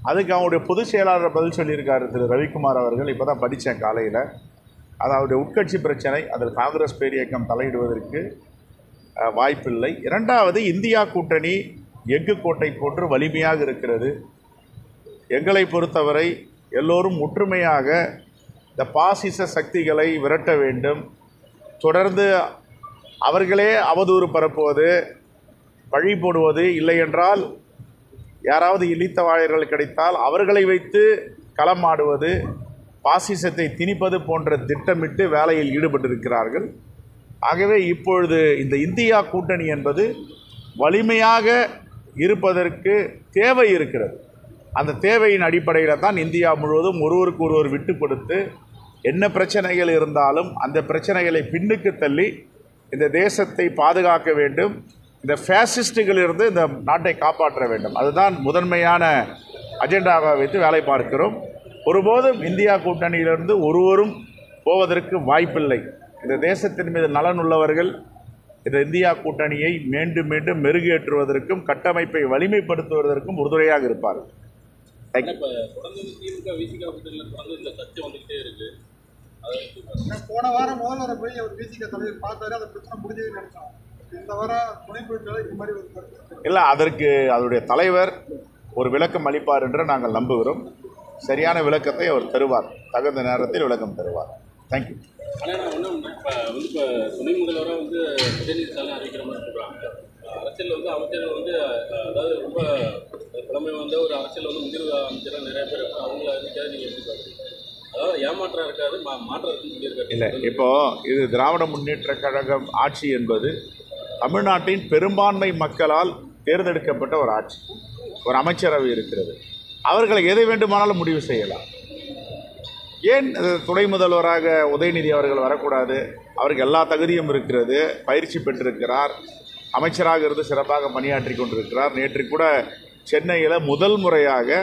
அதுக்கு அவங்களுடைய பொதுச் செயலாளர் பதில் சொல்லியிருக்காரு திரு ரவிக்குமார் அவர்கள். இப்போ தான் படித்தேன் காலையில். அது அவருடைய உட்கட்சி பிரச்சனை, அதில் காங்கிரஸ் பேரியக்கம் தலையிடுவதற்கு வாய்ப்பில்லை. இரண்டாவது, இந்தியா கூட்டணி எஃகு கோட்டை போன்று வலிமையாக இருக்கிறது. எங்களை பொறுத்தவரை எல்லோரும் ஒற்றுமையாக இந்த பாசிச சக்திகளை விரட்ட வேண்டும். தொடர்ந்து அவர்களே அவதூறு பரப்புவது, பழி போடுவது, இல்லை என்றால் யாராவது இழித்த வாயர்கள் கிடைத்தால் அவர்களை வைத்து களமாடுவது, பாசிசத்தை திணிப்பது போன்ற திட்டமிட்டு வேலையில் ஈடுபட்டிருக்கிறார்கள். ஆகவே இப்பொழுது இந்த இந்தியா கூட்டணி என்பது வலிமையாக இருப்பதற்கு தேவை இருக்கிறது. அந்த தேவையின் அடிப்படையில் தான் இந்தியா முழுவதும் ஒருவருக்கு ஒருவர் விட்டு கொடுத்து என்ன பிரச்சனைகள் இருந்தாலும் அந்த பிரச்சனைகளை பின்னுக்கு தள்ளி இந்த தேசத்தை பாதுகாக்க வேண்டும், இந்த ஃபேசிஸ்டுகளிலிருந்து இந்த நாட்டை காப்பாற்ற வேண்டும். அதுதான் முதன்மையான அஜெண்டாவை வைத்து வேலை பார்க்கிறோம். ஒருபோதும் இந்தியா கூட்டணியிலிருந்து ஒருவரும் போவதற்கு வாய்ப்பில்லை. இந்த தேசத்தின் மீது நலன் உள்ளவர்கள் இந்த இந்தியா கூட்டணியை மீண்டும் மீண்டும் மெருகேற்றுவதற்கும் கட்டமைப்பை வலிமைப்படுத்துவதற்கும் உறுதுணையாக இருப்பார்கள். போன வாரம் முதல்வரை போய் அவர் விசிக தலைவர் பார்த்தாரு, அந்த பிரச்சனை முடிஞ்சதுன்னு நினைச்சோம். இந்த வாரம் துணை பொதுச்செயலாளர் இந்த மாதிரி ஒரு இல்லை, அதற்கு அதனுடைய தலைவர் ஒரு விளக்கம் அளிப்பார் என்று நாங்கள் நம்புகிறோம். சரியான விளக்கத்தை அவர் தருவார், தகுந்த நேரத்தில் விளக்கம் தருவார். தேங்க்யூ. ஆனால் நான் ஒன்றும் இப்போ இப்போ துணை முதல்வராக உதயநிதி ஸ்டாலின் அறிவிக்கிற மாதிரி சொல்கிறாங்க. அரசியல் அமைச்சர்கள் அதாவது ரொம்ப புலமை ஒரு அரசியல் முதிர்வு அமைச்சராக நிறைய பேர் இருக்காங்க. அவங்கள அறிவிக்காத நீங்கள் எப்படி பார்க்குறீங்க? அதாவது ஏமாற்றம் இருக்காது, மாற்றம் இருக்குன்னு சொல்லியிருக்காரு. இல்லை, இப்போது இது திராவிட முன்னேற்ற கழகம் ஆட்சி என்பது தமிழ்நாட்டின் பெரும்பான்மை மக்களால் தேர்ந்தெடுக்கப்பட்ட ஒரு ஆட்சி. ஒரு அமைச்சரவை இருக்கிறது, அவர்களை எதை வேண்டுமானாலும் முடிவு செய்யலாம். ஏன் துணை முதல்வராக உதயநிதி அவர்கள் வரக்கூடாது? அவருக்கு எல்லா தகுதியும் இருக்கிறது, பயிற்சி பெற்றிருக்கிறார், அமைச்சராக இருந்து சிறப்பாக பணியாற்றி கொண்டிருக்கிறார். நேற்று கூட சென்னையில் முதல் முறையாக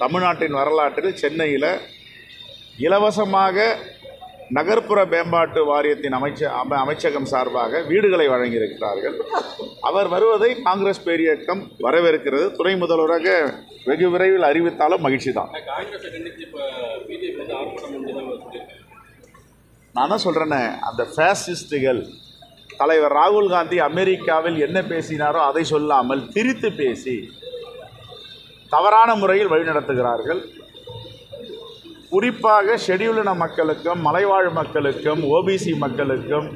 தமிழ்நாட்டின் வரலாற்றில் சென்னையில் இலவசமாக நகர்ப்புற மேம்பாட்டு வாரியத்தின் அமைச்சகம் சார்பாக வீடுகளை வழங்கியிருக்கிறார்கள். அவர் வருவதை காங்கிரஸ் பேரியக்கம் வரவேற்கிறது. துணை முதல்வராக வெகு விரைவில் அறிவித்தாலும் மகிழ்ச்சி தான். நான் தான் சொல்கிறேன்னே, அந்த ஃபேசிஸ்டுகள் தலைவர் ராகுல் காந்தி அமெரிக்காவில் என்ன பேசினாரோ அதை சொல்லாமல் திரித்து பேசி தவறான முறையில் வழிநடத்துகிறார்கள். குறிப்பாக ஷெட்யூல்டின மக்களுக்கும் மலைவாழ் மக்களுக்கும் ஓபிசி மக்களுக்கும்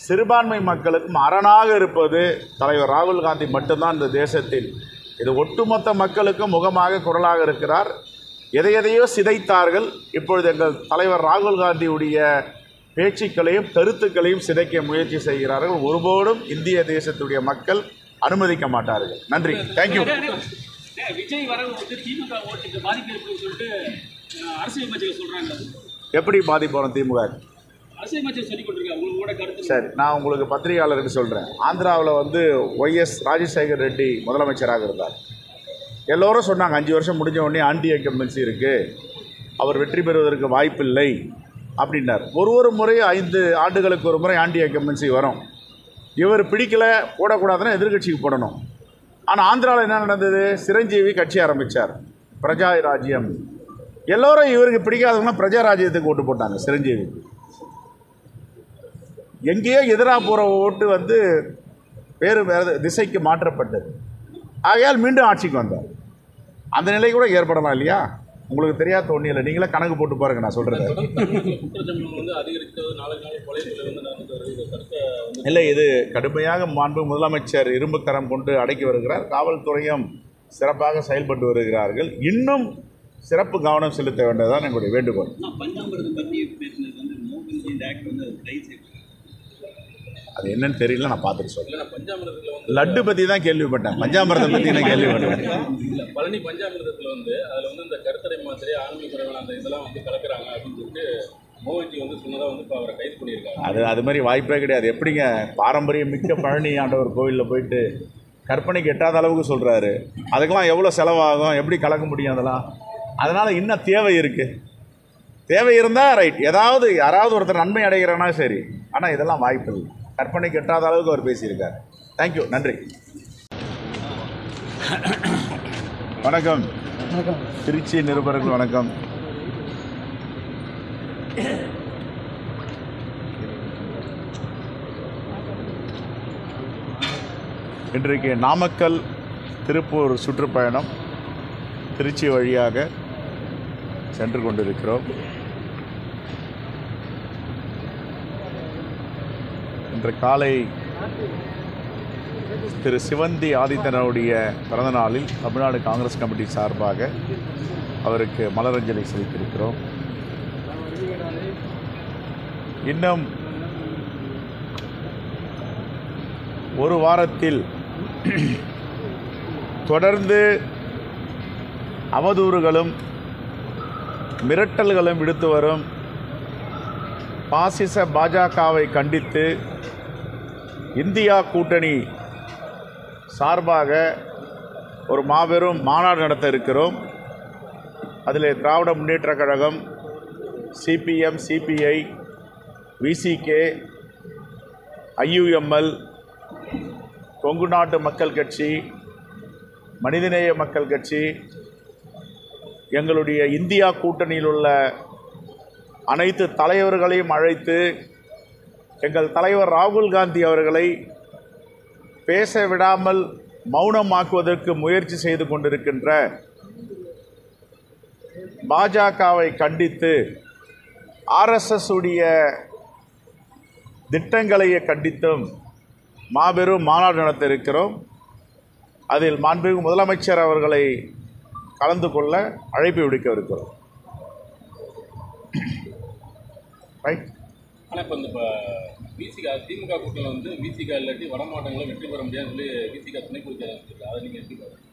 சிறுபான்மை மக்களுக்கும் அரணாக இருப்பது தலைவர் ராகுல் காந்தி மட்டும்தான் இந்த தேசத்தில். இது ஒட்டுமொத்த மக்களுக்கும் முகமாக குரலாக இருக்கிறார். எதையோ சிதைத்தார்கள். இப்பொழுது எங்கள் தலைவர் ராகுல் காந்தியுடைய பேச்சுக்களையும் கருத்துக்களையும் சிதைக்க முயற்சி செய்கிறார்கள். ஒருபோதும் இந்திய தேசத்துடைய மக்கள் அனுமதிக்க மாட்டார்கள். நன்றி. தேங்க்யூ. விஜய் வரவு திமுக ஓட்டுக்கு பாதிப்பு இருக்குன்னு சொல்லிட்டு அரசியல் கட்சிகள் சொல்றாங்க. எப்படி பாதிப்பு வரும் திமுக? அரசியல் கட்சிகள் சொல்லிக் கொண்டிருக்காங்க. உங்களோட கருத்து? சரி, நான் உங்களுக்கு பத்திரிகையாளருக்கு சொல்கிறேன். ஆந்திராவில் ஒய்எஸ் ராஜசேகர் ரெட்டி முதலமைச்சராக இருந்தார். எல்லோரும் சொன்னாங்க 5 வருஷம் முடிஞ்ச உடனே ஆன்டி இன்கம்பன்சி இருக்குது, அவர் வெற்றி பெறுவதற்கு வாய்ப்பில்லை அப்படின்னார். ஒரு முறை 5 ஆண்டுகளுக்கு ஒரு முறை ஆன்டி இன்கம்பன்சி வரும். இவர் பிடிக்கலை, போடக்கூடாதுன்னா எதிர்கட்சிக்கு போடணும். ஆனால் ஆந்திராவில் என்ன நடந்தது? சிரஞ்சீவி கட்சி ஆரம்பித்தார், பிரஜா ராஜ்யம். எல்லோரும் இவருக்கு பிடிக்காதவங்கன்னா பிரஜா ராஜ்யத்துக்கு ஓட்டு போட்டாங்க. சிரஞ்சீவிக்கு எங்கேயோ எதிராக போகிற ஓட்டு வேறு திசைக்கு மாற்றப்பட்டது. ஆகையால் மீண்டும் ஆட்சிக்கு வந்தார். அந்த நிலை கூட ஏற்படலாம் இல்லையா? உங்களுக்கு தெரியாத ஒன்றும் இல்லை, நீங்களே கணக்கு போட்டு பாருங்க. நான் சொல்கிறேன் இல்லை, இது கடுமையாக மாண்பு முதலமைச்சர் இரும்பு கரம் கொண்டு அடக்கி வருகிறார். காவல்துறையும் சிறப்பாக செயல்பட்டு வருகிறார்கள். இன்னும் சிறப்பு கவனம் செலுத்த வேண்டியதுதான் எங்களுடைய வேண்டுகோள். அது என்னன்னு தெரியல, நான் பார்த்துட்டு சொல்றேன். லட்டு பற்றி தான் கேள்விப்பட்டேன், பஞ்சாமிரதம் பற்றி என்ன கேள்விப்பட்டேன். பழனி பஞ்சாமிரதத்தில் அதில் இந்த கருத்தடை மாத்திரை ஆன்மீக குறைவான அந்த இதெல்லாம் கலக்கிறாங்க அப்படின்னு சொல்லிட்டு மோகன்ஜி சொன்னதாக இப்போ அவரை கைது பண்ணியிருக்காங்க. அது மாதிரி வாய்ப்பே கிடையாது. எப்படிங்க பாரம்பரியம் மிக்க பழனி ஆண்டவர் கோவிலில் போயிட்டு கற்பனைக்கு எட்டாத அளவுக்கு சொல்கிறாரு. அதுக்கெல்லாம் எவ்வளோ செலவாகும், எப்படி கலக்க முடியும் அதெல்லாம்? அதனால் இன்னும் தேவை இருக்குது. தேவை இருந்தால் ரைட், யாராவது ஒருத்தர் நன்மை அடைகிறானா சரி. ஆனால் இதெல்லாம் வாய்ப்பு இல்லை. கற்பனைக்கு எட்டாத அளவுக்கு அவர் பேசியிருக்கார். தேங்க்யூ, நன்றி, வணக்கம். திருச்சி நிருபர்கள் வணக்கம். இன்றைக்கு நாமக்கல் திருப்பூர் சுற்றுப்பயணம் திருச்சி வழியாக சென்று கொண்டிருக்கிறோம். இன்று காலை திரு சிவந்தி ஆதித்தனுடைய பிறந்தநாளில் தமிழ்நாடு காங்கிரஸ் கமிட்டி சார்பாக அவருக்கு மலரஞ்சலி செலுத்தியிருக்கிறோம். இன்னும் ஒரு வாரத்தில் தொடர்ந்து அவதூறுகளும் மிரட்டல்களும் விடுத்து வரும் பாசிச பாஜகவை கண்டித்து இந்தியா கூட்டணி சார்பாக ஒரு மாபெரும் மாநாடு நடத்த இருக்கிறோம். அதில் Dravida Munnetra Kazhagam, CPM, CPI, VCK, IUML, Kongu Nadu Makkal கட்சி, மனிதநேய மக்கள் கட்சி, எங்களுடைய இந்தியா கூட்டணியில் உள்ள அனைத்து தலைவர்களையும் அழைத்து எங்கள் தலைவர் ராகுல் காந்தி அவர்களை பேச விடாமல் மௌனமாக்குவதற்கு முயற்சி செய்து கொண்டிருக்கின்ற பாஜகவை கண்டித்து ஆர்எஸ்எஸ் உடைய திட்டங்களை கண்டித்தும் மாபெரும் மாநாடு நடத்த இருக்கிறோம். அதில் மாண்புமிகு முதலமைச்சர் அவர்களை கலந்து கொள்ள அழைப்பு விடுக்க இருக்கிறோம். ரைட். ஆனால் இப்போ இந்த விசிகா திமுக கூட்டத்தில் வந்து விசிகா இல்லாட்டி வட மாவட்டங்களில் வெற்றி பெற முடியாதுன்னு சொல்லி விசிகா துணை குறித்து அதை நீங்கள் எப்படி பாருங்கள்?